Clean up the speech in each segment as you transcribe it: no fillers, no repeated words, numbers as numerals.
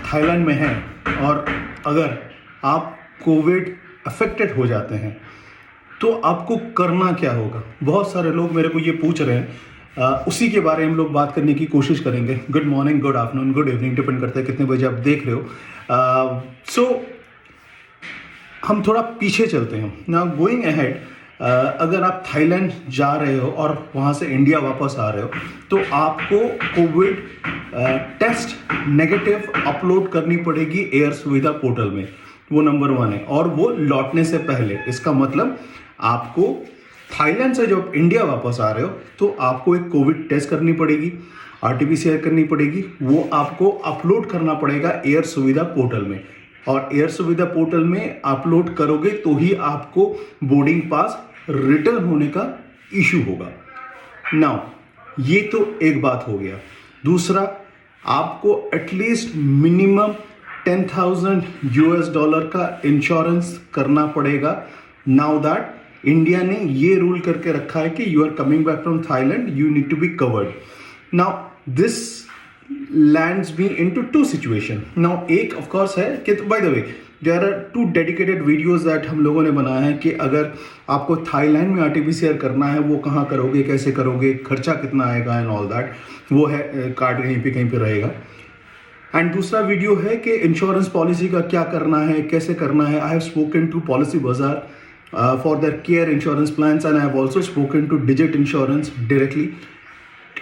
Thailand में हैं और अगर आप कोविड अफेक्टेड हो जाते हैं तो आपको करना क्या होगा। बहुत सारे लोग मेरे को ये पूछ रहे हैं, उसी के बारे में हम लोग बात करने की कोशिश करेंगे। Good morning, good afternoon, good evening, depend करता है कितने बजे आप देख रहे हो। सो हम थोड़ा पीछे चलते हैं ना, गोइंग अहेड। अगर आप थाईलैंड जा रहे हो और वहाँ से इंडिया वापस आ रहे हो तो आपको कोविड टेस्ट नेगेटिव अपलोड करनी पड़ेगी एयर सुविधा पोर्टल में। वो नंबर 1 है, और वो लौटने से पहले। इसका मतलब आपको थाईलैंड से जब इंडिया वापस आ रहे हो तो आपको एक कोविड टेस्ट करनी पड़ेगी, RT-PCR करनी पड़ेगी। वो आपको अपलोड करना पड़ेगा एयर सुविधा पोर्टल में, और एयर सुविधा पोर्टल में अपलोड करोगे तो ही आपको बोर्डिंग पास रिटर्न होने का इशू होगा। नाउ ये तो एक बात हो गया। दूसरा, आपको एटलीस्ट मिनिमम $10,000 का इंश्योरेंस करना पड़ेगा। नाउ दैट इंडिया ने ये रूल करके रखा है कि you are coming back from Thailand, you need to be covered. Now this lands me into two situation. Now एक of course है कि by the way there are 2 dedicated videos that हम लोगों ने बनाया है कि अगर आपको थाईलैंड में RT-PCR करना है वो कहाँ करोगे, कैसे करोगे, खर्चा कितना आएगा एंड ऑल दैट। वो है कार्ड कहीं पे रहेगा। एंड दूसरा वीडियो है कि इंश्योरेंस पॉलिसी का क्या करना है, कैसे करना है। I have spoken to Policybazaar for their care insurance plans and I have also spoken to Digit insurance directly.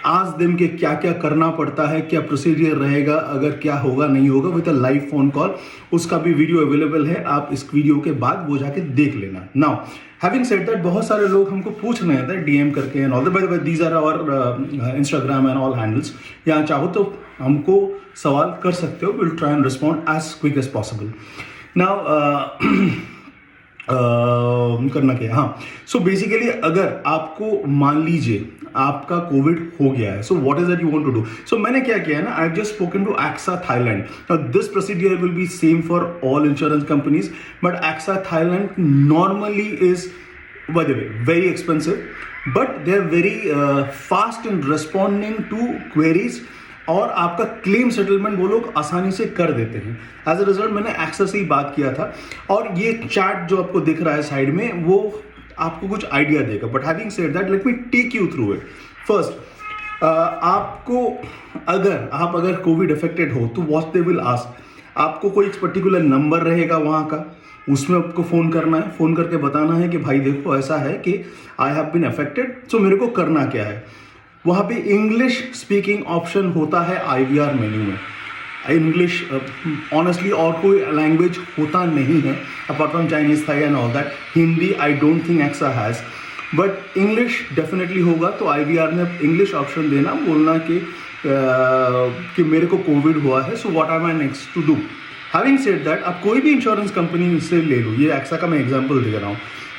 आज दिन के क्या क्या करना पड़ता है, क्या प्रोसीजर रहेगा, अगर क्या होगा नहीं होगा, with a live phone call. उसका भी वीडियो अवेलेबल है, आप इस वीडियो के बाद वो जाके देख लेना। नाउ हैविंग सेड दैट, बहुत सारे लोग हमको पूछ रहे हैं DM करके and all that. These are our Instagram and all handles. यहाँ चाहो तो हमको सवाल कर सकते हो, will try and respond as quick as possible. Now करना क्या, हाँ। सो बेसिकली अगर आपको मान लीजिए आपका कोविड हो गया है, so what is that you want to do. So मैंने क्या किया है ना, I have just spoken to AXA Thailand. Now this procedure will be same for all insurance companies, but AXA Thailand normally is by the way very expensive, but they are very fast in responding to queries, और आपका claim settlement वो लोग आसानी से कर देते हैं। As a result मैंने AXA से ही बात किया था, और ये चार्ट जो आपको दिख रहा है साइड में वो आपको कुछ आइडिया देगा। But having said that, let me take you through it. First, आपको अगर कोविड अफेक्टेड हो तो व्हाट दे विल आस्क, आपको कोई पर्टिकुलर नंबर रहेगा वहाँ का, उसमें आपको फ़ोन करना है। फ़ोन करके बताना है कि भाई देखो ऐसा है कि आई हैव बीन अफेक्टेड, सो मेरे को करना क्या है। वहाँ पे इंग्लिश स्पीकिंग ऑप्शन होता है IVR मेन्यू में। इंग्लिश ऑनेस्टली और कोई लैंग्वेज होता नहीं है apart from Chinese, Thai and all that. Hindi I don't think AXA has, but English definitely होगा। तो IVR में इंग्लिश ऑप्शन देना, बोलना कि मेरे को कोविड हुआ है, so what are my next to do. Having said that, आप कोई भी इंश्योरेंस कंपनी से ले लो, ये AXA का मैं एग्जांपल दे रहा हूँ,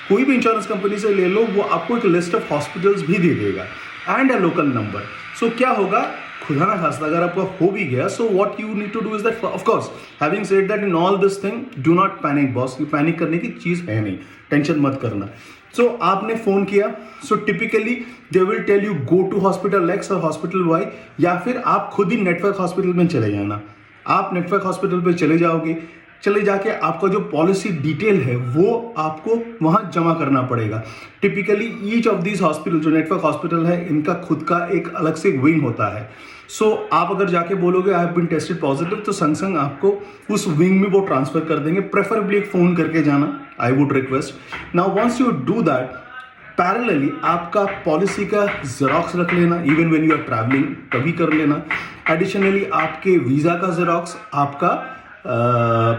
कोई भी इंश्योरेंस कंपनी से ले लो, वो आपको एक लिस्ट ऑफ हॉस्पिटल्स भी दे देगा एंड अ लोकल नंबर। सो क्या होगा, खुदा ना खास्ता अगर आपका हो भी गया, so what you need to do is that, of course having said that, in all this thing do not panic boss. ये पैनिक करने की चीज़ है नहीं, टेंशन मत करना। सो आपने फ़ोन किया, so typically they will tell you go to hospital X और हॉस्पिटल Y, या फिर आप खुद ही नेटवर्क हॉस्पिटल में चले जाना। आप नेटवर्क हॉस्पिटल पे चले जाओगे, चले जाके आपका जो पॉलिसी डिटेल है वो आपको वहाँ जमा करना पड़ेगा। Typically each of these hospital, जो नेटवर्क हॉस्पिटल है, इनका खुद का एक अलग से विंग होता है। सो आप अगर जाके बोलोगे I have been tested positive, तो संग संग आपको उस विंग में वो ट्रांसफर कर देंगे। प्रेफरेबली एक फ़ोन करके जाना, I would request. Now once you do that, parallelly आपका पॉलिसी का जेरोक्स रख लेना, even when you are travelling तभी कर लेना। एडिशनली आपके वीज़ा का जेरोक्स, आपका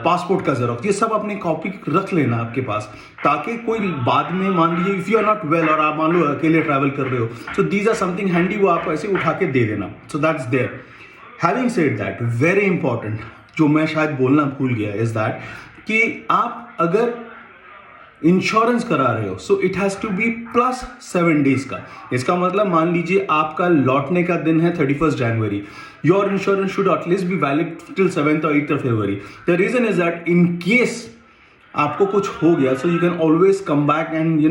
पासपोर्ट का जेरोक्स, ये सब अपनी कॉपी रख लेना आपके पास, ताकि कोई बाद में मान लीजिए if you are not well और आप मान लो अकेले ट्रैवल कर रहे हो, so these are something handy, वो आप ऐसे उठा के दे देना। So that's there. Having said that, very important जो मैं शायद बोलना भूल गया इज दैट, कि आप अगर इंश्योरेंस करा रहे हो, so it has to be plus 7 days का। इसका मतलब मान लीजिए आपका लौटने का दिन है 31 जनवरी, your insurance should at least be valid till 7th or 8th of February. The reason is that in case आपको कुछ हो गया, so you can always come back and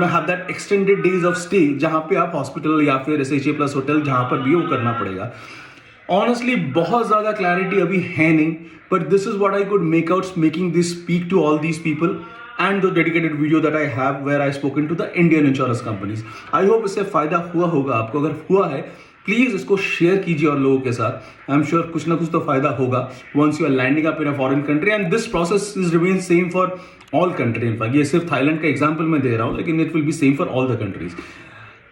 have that extended days of stay, जहाँ पे आप hospital या फिर SHA+ hotel जहाँ पर भी वो करना पड़ेगा। ऑनेस्टली बहुत ज़्यादा क्लैरिटी अभी है नहीं, but this is what I could make out making this speak to all these people and the dedicated video that I have where I spoken to the Indian insurance companies. I hope इससे फायदा हुआ होगा आपको. अगर हुआ है please इसको share कीजिए और लोगों के साथ. आई एम श्योर कुछ ना कुछ तो फायदा होगा once you are landing up in a foreign country, and this process is remain same for all country. In fact ये सिर्फ थाईलैंड का एग्जाम्पल मैं दे रहा हूँ, लेकिन it will be same for all the countries.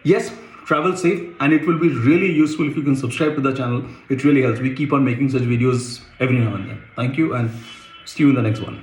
Yes, travel safe, and it will be really useful if you can subscribe to the channel. It really helps. We keep on making such videos every now and then. Thank you, and see you in the next one.